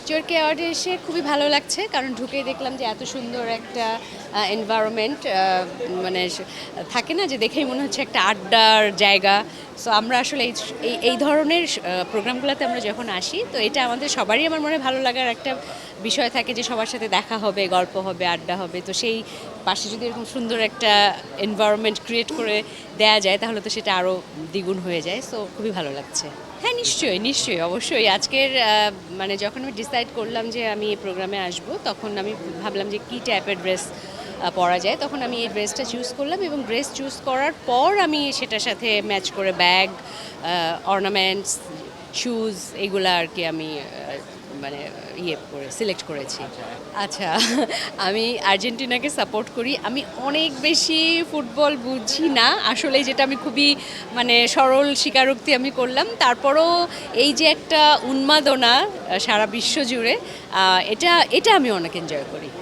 চরকি অ্যাওয়ার্ডে এসে খুবই ভালো লাগছে, কারণ ঢুকেই দেখলাম যে এত সুন্দর একটা এনভায়রনমেন্ট, মানে থাকে না যে দেখেই মনে হচ্ছে একটা আড্ডার জায়গা। সো আমরা আসলে এই ধরনের প্রোগ্রামগুলোতে আমরা যখন আসি, তো এটা আমাদের সবারই আমার মনে হয় ভালো লাগার একটা বিষয় থাকে, যে সবার সাথে দেখা হবে, গল্প হবে, আড্ডা হবে। তো সেই পাশে যদি এরকম সুন্দর একটা এনভায়রনমেন্ট ক্রিয়েট করে দেয়া যায়, তাহলে তো সেটা আরও দ্বিগুণ হয়ে যায়। সো খুবই ভালো লাগছে। হ্যাঁ, নিশ্চয়ই নিশ্চয়ই, অবশ্যই। আজকের মানে যখন আমি ডিসাইড করলাম যে আমি এই প্রোগ্রামে আসব, তখন আমি ভাবলাম যে কী টাইপের ড্রেস পরা যায়। তখন আমি এই ড্রেসটা চুজ করলাম, এবং ড্রেস চুজ করার পর আমি সেটার সাথে ম্যাচ করে ব্যাগ, অর্নামেন্টস, শুজ, এগুলা আর কি আমি মানে করে সিলেক্ট করেছি। আচ্ছা, আমি আর্জেন্টিনাকে সাপোর্ট করি। আমি অনেক বেশি ফুটবল বুঝি না আসলে, যেটা আমি খুবই মানে সরল স্বীকারোক্তি আমি করলাম। তারপরও এই যে একটা উন্মাদনা সারা বিশ্ব জুড়ে, এটা এটা আমি অনেক এনজয় করি।